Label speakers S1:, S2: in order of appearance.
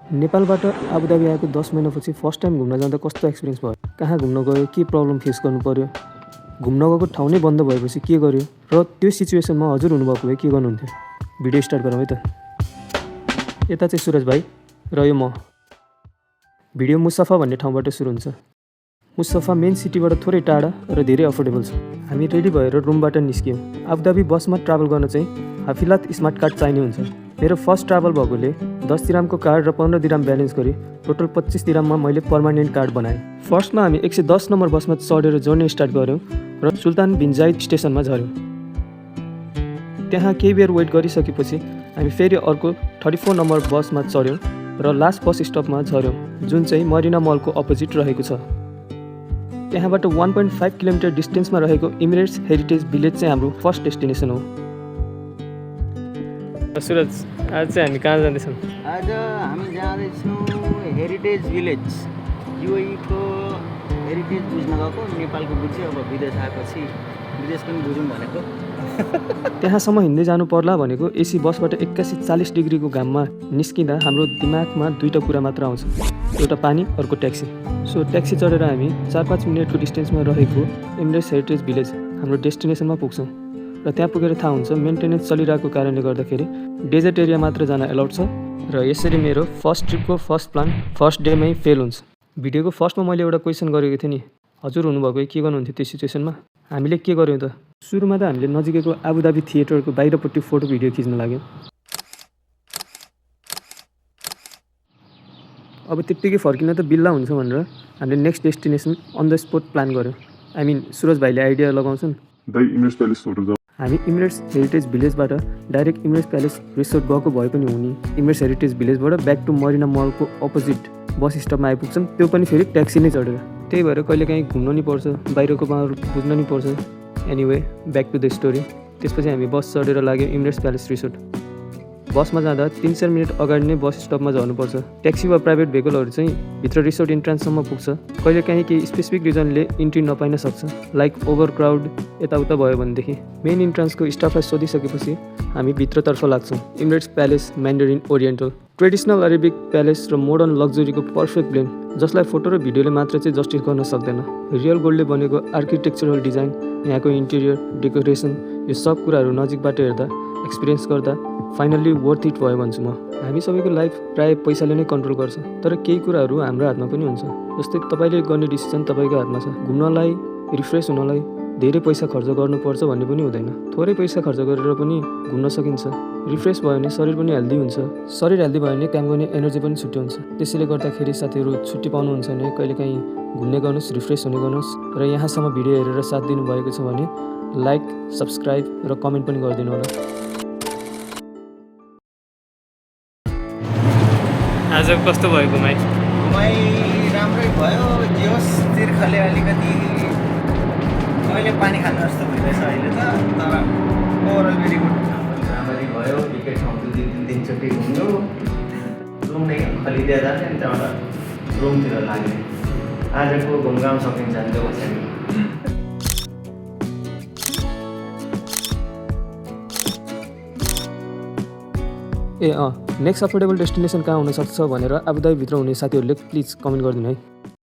S1: नेपालबाट आबुधाबी आएको 10 महिनापछि फर्स्ट टाइम घुम्न जाँदा कस्तो एक्सपिरियन्स भयो, कहाँ घुम्न गयो, के प्रब्लम फेस गर्नु पर्यो, घुम्न गएको ठाउँ नै बन्द भएपछि के गर्यो र त्यो सिचुएसनमा हजुर हुनुभएको भए के गर्नुहुन्थ्यो। भिडियो स्टार्ट गरौँ है त। यता चाहिँ सुरज भाइ र यो म। भिडियो मुसफा भन्ने ठाउँबाट सुरु हुन्छ। मुसफा मेन सिटीबाट थोरै टाढा र धेरै अफोर्डेबल छ। हामी रेडी भएर रुमबाट निस्क्यौँ। आबुधाबी बसमा ट्राभल गर्न चाहिँ हाफिलात स्मार्ट कार्ड चाहिने हुन्छ। मेरो फर्स्ट ट्राभल भएकोले 10 दिरामको कार्ड र 15 दिराम ब्यालेन्स गरी टोटल 25 दिराममा मैले पर्मानेन्ट कार्ड बनाएँ। फर्स्टमा हामी 110 नम्बर बसमा चढेर जर्नी स्टार्ट गऱ्यौँ र सुल्तान बिन जाइद स्टेसनमा झऱ्यौँ। त्यहाँ केही बेर वेट गरिसकेपछि हामी फेरि अर्को 34 नम्बर बसमा चढ्यौँ र लास्ट बस स्टपमा झऱ्यौँ, जुन चाहिँ मरिना मलको अपोजिट रहेको छ। त्यहाँबाट 1.5 किलोमिटर डिस्टेन्समा रहेको इमिरेट्स हेरिटेज भिलेज चाहिँ हाम्रो फर्स्ट डेस्टिनेसन हो। सुरज, आज चाहिँ हामी कहाँ जाँदैछौँ?
S2: आज हामी जाँदैछौँ हेरिटेज भिलेज। युएईको हेरिटेज बुझ्न गएको, नेपालको बुझ्यो, अब विदेश आएपछि विदेश पनि बुझौँ भनेको।
S1: त्यहाँसम्म हिँड्दै जानु पर्ला भनेको एसी बसबाट 81 40 डिग्रीको घाममा निस्किँदा हाम्रो दिमागमा दुईवटा कुरा मात्र आउँछ, एउटा पानी, अर्को ट्याक्सी। सो ट्याक्सी चढेर हामी 4-5 मिनटको डिस्टेन्समा रहेको इमिरेट्स हेरिटेज भिलेज हाम्रो डेस्टिनेसनमा पुग्छौँ र त्यहाँ पुगेर थाहा हुन्छ मेन्टेनेन्स चलिरहेको कारणले गर्दाखेरि डेजर्ट एरिया मात्र जान एलाउड छ र यसरी मेरो फर्स्ट ट्रिपको फर्स्ट प्लान फर्स्ट डेमै फेल हुन्छ। भिडियोको फर्स्टमा मैले एउटा क्वेसन गरेको थिएँ नि, हजुर हुनुभएको के गर्नुहुन्थ्यो त्यो सिचुएसनमा? हामीले के गर्यौँ त? सुरुमा त हामीले नजिकैको आबुधाबी थिएटरको बाहिरपट्टि फोटो भिडियो खिच्न लाग्यौँ। अब त्यत्तिकै फर्किन त बिल्ला हुन्छ भनेर हामीले next destination on the spot plan गऱ्यौँ। आई मिन सुरज भाइले आइडिया लगाउँछन्। हामी इमिरेट्स हेरिटेज भिलेजबाट डाइरेक्ट इमिरेट्स प्यालेस रिसोर्ट गएको भए पनि हुने, इमिरेट्स हेरिटेज भिलेजबाट ब्याक टु मरिना मलको अपोजिट बस स्टपमा आइपुग्छौँ, त्यो पनि फेरि ट्याक्सी नै चढेर। त्यही भएर कहिलेकाहीँ घुम्नु नि पर्छ, बाहिरको माहौल बुझ्न नि पर्छ। Anyway back to the story. त्यसपछि हामी बस चढेर लाग्यौँ इमिरेट्स प्यालेस रिसोर्ट। बसमा जाँदा 3-4 मिनट अगाडि नै बस स्टपमा झर्नुपर्छ। ट्याक्सी वा प्राइभेट भेहिकलहरू चाहिँ भित्र रिसोर्ट इन्ट्रान्ससम्म पुग्छ। कहिलेकाहीँ केही स्पेसिफिक रिजनले इन्ट्री नपाइन सक्छ, लाइक ओभर क्राउड यताउता भयो भनेदेखि। मेन इन्ट्रान्सको स्टाफलाई सोधिसकेपछि हामी भित्रतर्फ लाग्छौँ। Emirates palace Mandarin Oriental, traditional Arabic palace र मोडर्न लग्जरीको पर्फेक्ट ब्लेन्ड, जसलाई फोटो र भिडियोले मात्र चाहिँ जस्टिस गर्न सक्दैन। रियल गोल्डले बनेको आर्किटेक्चरल डिजाइन, यहाँको इन्टेरियर डेकोरेसन, यो सब कुराहरू नजिकबाट हेर्दा एक्सपिरियन्स गर्दा फाइनल्ली वर्थ इट भयो भन्छु म। हामी सबैको लाइफ प्रायः पैसाले नै कन्ट्रोल गर्छ, तर केही कुराहरू हाम्रो हातमा पनि हुन्छ। जस्तै तपाईँले गर्ने डिसिजन तपाईँको हातमा छ। घुम्नलाई, रिफ्रेस हुनलाई धेरै पैसा खर्च गर्नुपर्छ भन्ने पनि हुँदैन। थोरै पैसा खर्च गरेर पनि घुम्न सकिन्छ। रिफ्रेस भयो भने शरीर पनि हेल्दी हुन्छ। शरीर हेल्दी भयो भने काम गर्ने एनर्जी पनि छुट्टी हुन्छ। त्यसैले गर्दाखेरि साथीहरू छुट्टी पाउनुहुन्छ भने कहिलेकाहीँ घुम्ने गर्नुहोस्, रिफ्रेस हुने गर्नुहोस्। र यहाँसम्म भिडियो हेरेर साथ दिनुभएको छ भने लाइक, सब्सक्राइब र कमेन्ट पनि गरिदिनु होला। आज कस्तो भयो घुमाइ?
S2: घुमाइ राम्रै भयो। जे होस् तिर्खाले अलिकति अहिले पानी खानु जस्तो भइरहेछ अहिले त, तर ओभरअल भेरी गुड। राम्ररी भयो। एकै ठाउँ 2-3 घुम्नु, रुम नै खलिदिएर जाने अनि त्यहाँबाट रुमतिर लाग्ने। आजको घुमघाम सकिन्छ नि त्यो बस्यो।
S1: नेक्स्ट अफोर्डेबल डेस्टिनेसन कहाँ हुनसक्छ भनेर आबुधाबीभित्र हुने साथीहरूले प्लिज कमेन्ट गरिदिनु है।